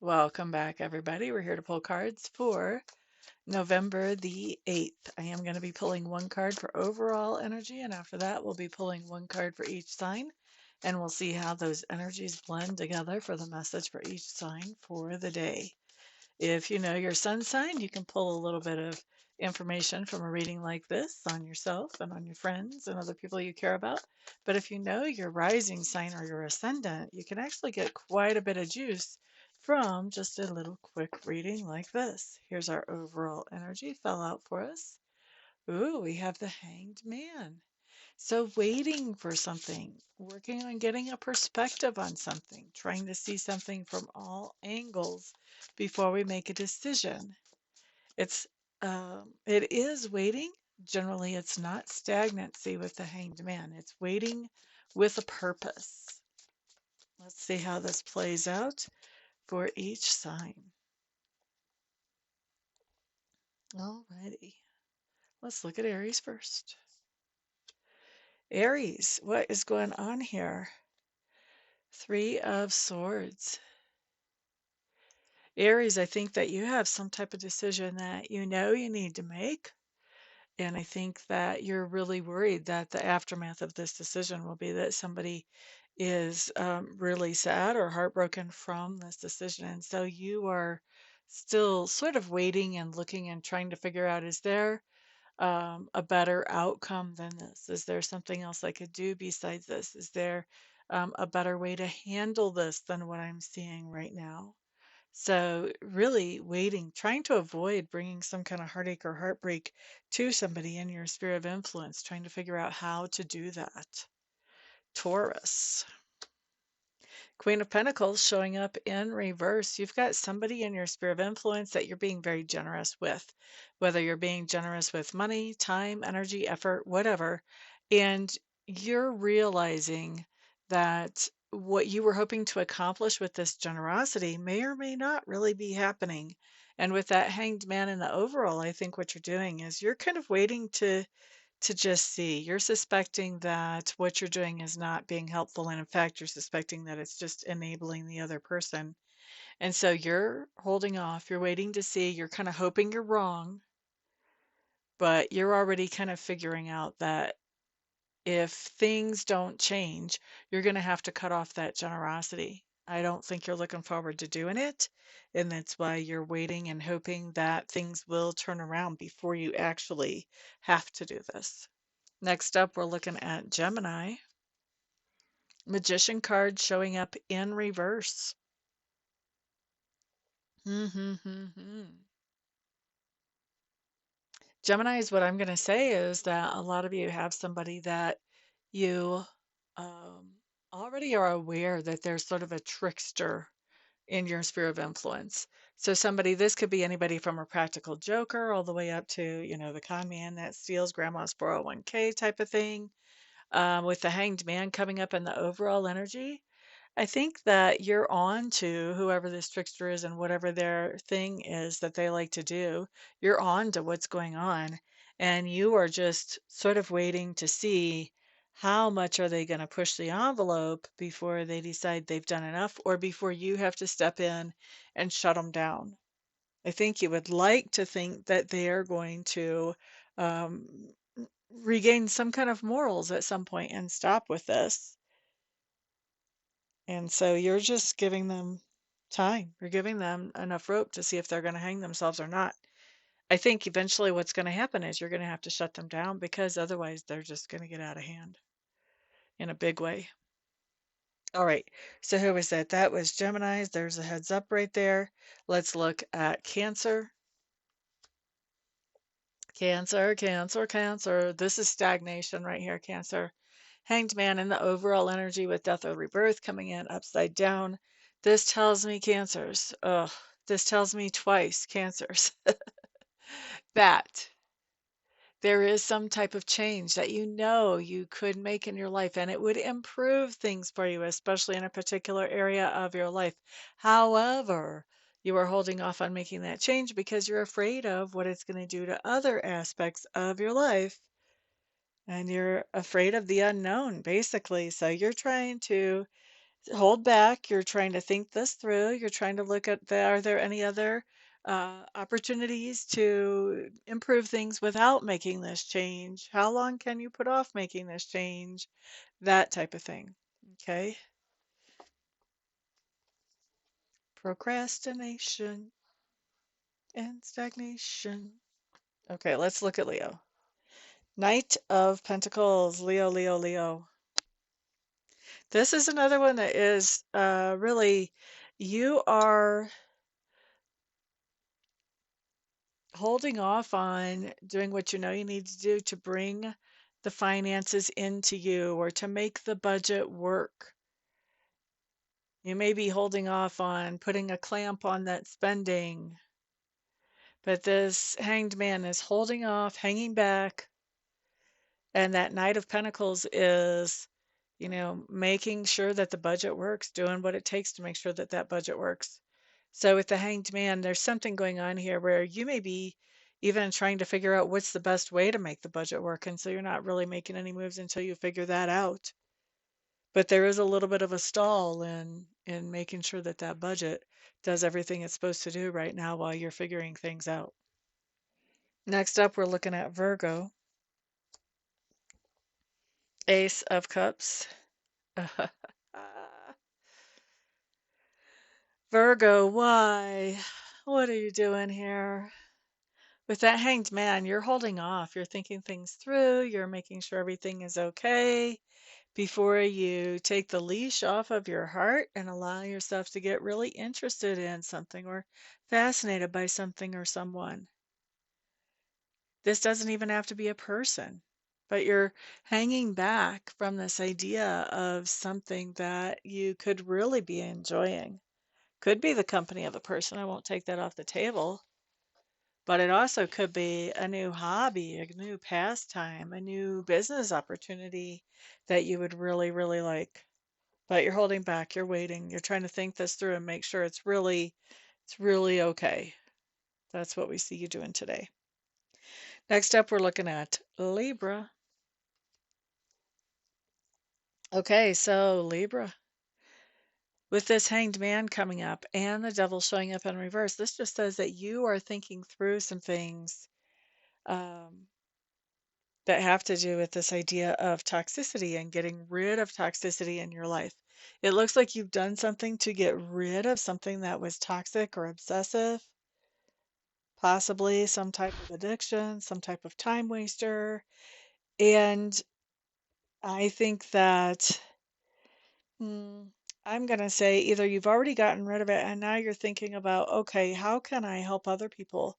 Welcome back, everybody. We're here to pull cards for November the 8th. I am going to be pulling one card for overall energy, and after that, we'll be pulling one card for each sign, and we'll see how those energies blend together for the message for each sign for the day. If you know your sun sign, you can pull a little bit of information from a reading like this on yourself and on your friends and other people you care about. But if you know your rising sign or your ascendant, you can actually get quite a bit of juice from just a little quick reading like this. Here's our overall energy fell out for us. Ooh, we have the Hanged Man. So, waiting for something, working on getting a perspective on something, trying to see something from all angles before we make a decision. It's it is waiting. Generally, it's not stagnancy with the Hanged Man. It's waiting with a purpose. Let's see how this plays out for each sign. Alrighty, let's look at Aries first. Aries, what is going on here? Three of Swords. Aries, I think that you have some type of decision that you know you need to make. And I think that you're really worried that the aftermath of this decision will be that somebody is really sad or heartbroken from this decision. And so you are still sort of waiting and looking and trying to figure out, is there a better outcome than this? Is there something else I could do besides this? Is there a better way to handle this than what I'm seeing right now? So, really waiting, trying to avoid bringing some kind of heartache or heartbreak to somebody in your sphere of influence, trying to figure out how to do that. Taurus. Queen of Pentacles showing up in reverse. You've got somebody in your sphere of influence that you're being very generous with, whether you're being generous with money, time, energy, effort, whatever. And you're realizing that what you were hoping to accomplish with this generosity may or may not really be happening. And with that Hanged Man in the overall, I think what you're doing is you're kind of waiting to just see. You're suspecting that what you're doing is not being helpful, and in fact, you're suspecting that it's just enabling the other person. And so you're holding off, you're waiting to see, you're kind of hoping you're wrong, but you're already kind of figuring out that if things don't change, you're going to have to cut off that generosity. I don't think you're looking forward to doing it, and that's why you're waiting and hoping that things will turn around before you actually have to do this. Next up, we're looking at Gemini. Magician card showing up in reverse. Gemini is what I'm going to say is that a lot of you have somebody that you um, already are aware that there's sort of a trickster in your sphere of influence. So somebody, this could be anybody from a practical joker all the way up to, the con man that steals grandma's 401k type of thing. With the Hanged Man coming up in the overall energy, I think that you're on to whoever this trickster is and whatever their thing is that they like to do. You're on to what's going on, and you are just sort of waiting to see how much are they going to push the envelope before they decide they've done enough or before you have to step in and shut them down. I think you would like to think that they are going to um, regain some kind of morals at some point and stop with this. And so you're just giving them time. You're giving them enough rope to see if they're going to hang themselves or not. I think eventually what's going to happen is you're going to have to shut them down because otherwise they're just going to get out of hand in a big way. All right. So who was that? That was Gemini's. There's a heads up right there. Let's look at Cancer. Cancer, Cancer, Cancer. This is stagnation right here, Cancer. Hanged Man in the overall energy with death or rebirth coming in upside down. This tells me Cancers. Ugh, this tells me twice Cancers that there is some type of change that you know you could make in your life and it would improve things for you, especially in a particular area of your life. However, you are holding off on making that change because you're afraid of what it's going to do to other aspects of your life. And you're afraid of the unknown, basically. So you're trying to hold back. You're trying to think this through. You're trying to look at are there any other opportunities to improve things without making this change? How long can you put off making this change? That type of thing. Okay. Procrastination and stagnation. Okay, let's look at Leo. Knight of Pentacles, Leo, Leo, Leo. This is another one that is really, you are holding off on doing what you know you need to do to bring the finances into you or to make the budget work. You may be holding off on putting a clamp on that spending, but this hanged man is holding off, hanging back, and that Knight of Pentacles is, making sure that the budget works, doing what it takes to make sure that that budget works. So with the hanged man, there's something going on here where you may be even trying to figure out what's the best way to make the budget work. And so you're not really making any moves until you figure that out. But there is a little bit of a stall in making sure that that budget does everything it's supposed to do right now while you're figuring things out. Next up, we're looking at Virgo, Ace of Cups. Virgo, why? What are you doing here? With that hanged man, you're holding off. You're thinking things through. You're making sure everything is okay before you take the leash off of your heart and allow yourself to get really interested in something or fascinated by something or someone. This doesn't even have to be a person, but you're hanging back from this idea of something that you could really be enjoying. Could be the company of a person. I won't take that off the table. But it also could be a new hobby, a new pastime, a new business opportunity that you would really, really like. But you're holding back, you're waiting, you're trying to think this through and make sure it's really okay. That's what we see you doing today. Next up, we're looking at Libra. Okay, so Libra, with this hanged man coming up and the devil showing up in reverse, this just says that you are thinking through some things um, that have to do with this idea of toxicity and getting rid of toxicity in your life. It looks like you've done something to get rid of something that was toxic or obsessive, possibly some type of addiction, some type of time waster. And I think that mm, I'm going to say either you've already gotten rid of it and now you're thinking about, okay, how can I help other people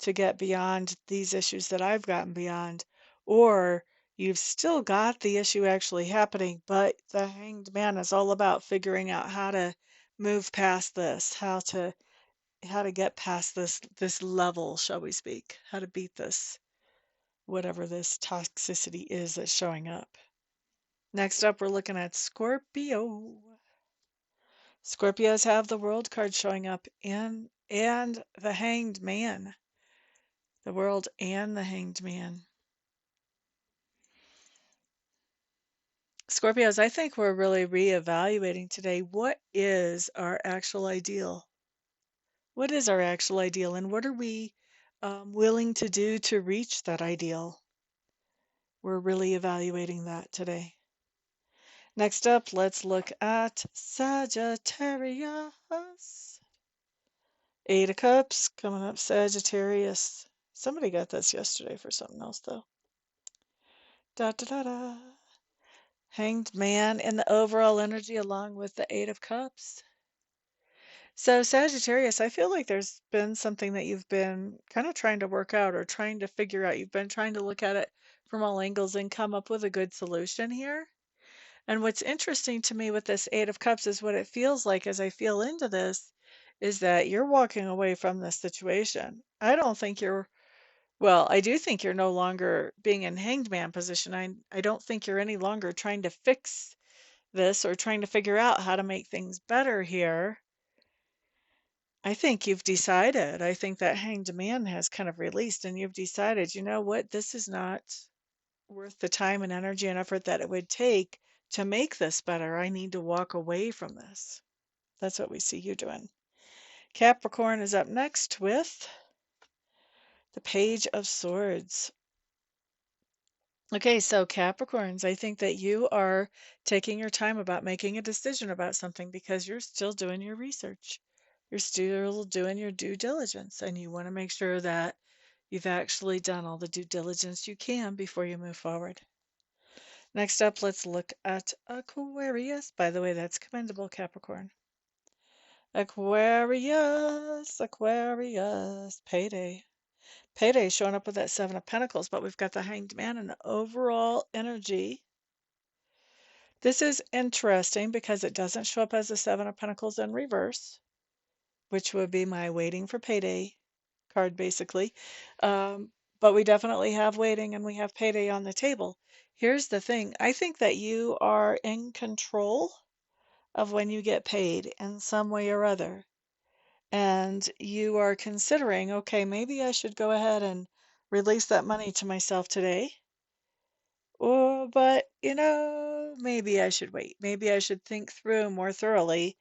to get beyond these issues that I've gotten beyond? Or you've still got the issue actually happening, but the hanged man is all about figuring out how to move past this, how to get past this level, shall we speak, how to beat this, whatever this toxicity is that's showing up. Next up, we're looking at Scorpio. Scorpios have the world card showing up and the hanged man. The world and the hanged man. Scorpios, I think we're really reevaluating today what is our actual ideal? What is our actual ideal and what are we willing to do to reach that ideal? We're really evaluating that today. Next up, let's look at Sagittarius. Eight of Cups coming up, Sagittarius. Somebody got this yesterday for something else, though. Da da da da. Hanged man in the overall energy along with the Eight of Cups. So, Sagittarius, I feel like there's been something that you've been kind of trying to work out or trying to figure out. You've been trying to look at it from all angles and come up with a good solution here. And what's interesting to me with this Eight of Cups is what it feels like as I feel into this is that you're walking away from this situation. I don't think you're, well, I do think you're no longer being in hanged man position. I don't think you're any longer trying to fix this or trying to figure out how to make things better here. I think you've decided. I think that hanged man has kind of released and you've decided, you know what, this is not worth the time and energy and effort that it would take to make this better, I need to walk away from this. That's what we see you doing. Capricorn is up next with the Page of Swords. Okay, so Capricorns, I think that you are taking your time about making a decision about something because you're still doing your research. You're still doing your due diligence, and you want to make sure that you've actually done all the due diligence you can before you move forward. Next up, let's look at Aquarius. By the way, that's commendable, Capricorn. Aquarius, Aquarius, payday. Payday showing up with that Seven of Pentacles, but we've got the Hanged Man and the overall energy. This is interesting because it doesn't show up as the Seven of Pentacles in reverse, which would be my waiting for payday card, basically. But we definitely have waiting and we have payday on the table. Here's the thing. I think that you are in control of when you get paid in some way or other. And you are considering, okay, maybe I should go ahead and release that money to myself today. Or, but, maybe I should wait. Maybe I should think through more thoroughly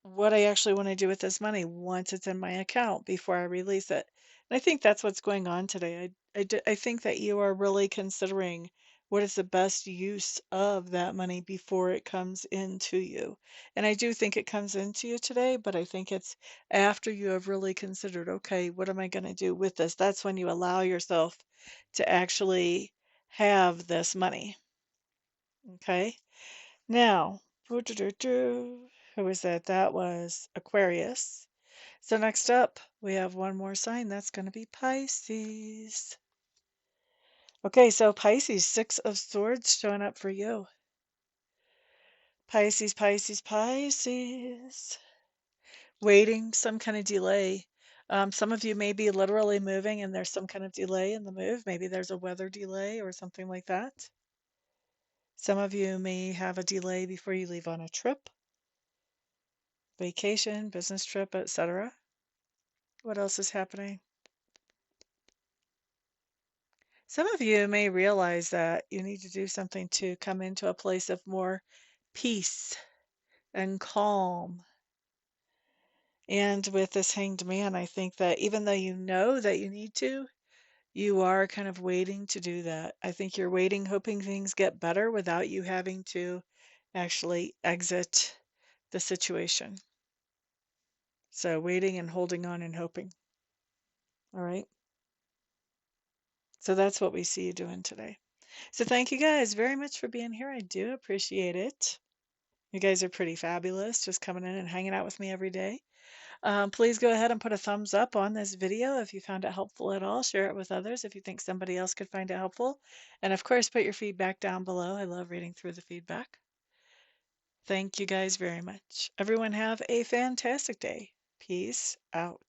what I actually want to do with this money once it's in my account before I release it. And I think that's what's going on today. I think that you are really considering what is the best use of that money before it comes into you. And I do think it comes into you today, but I think it's after you have really considered, okay, what am I going to do with this? That's when you allow yourself to actually have this money. Okay. Now, who was that? That was Aquarius. So next up, we have one more sign. That's going to be Pisces. Okay, so Pisces, Six of Swords showing up for you. Pisces, Pisces, Pisces. Waiting, some kind of delay. Some of you may be literally moving and there's some kind of delay in the move. Maybe there's a weather delay or something like that. Some of you may have a delay before you leave on a trip, vacation, business trip, etc. What else is happening? Some of you may realize that you need to do something to come into a place of more peace and calm. And with this Hanged Man, I think that even though you know that you need to, you are kind of waiting to do that. I think you're waiting, hoping things get better without you having to actually exit the situation. So waiting and holding on and hoping. All right. So that's what we see you doing today. So thank you guys very much for being here. I do appreciate it. You guys are pretty fabulous, just coming in and hanging out with me every day. Please go ahead and put a thumbs up on this video if you found it helpful at all. Share it with others if you think somebody else could find it helpful. And of course, put your feedback down below. I love reading through the feedback. Thank you guys very much. Everyone have a fantastic day. Peace out.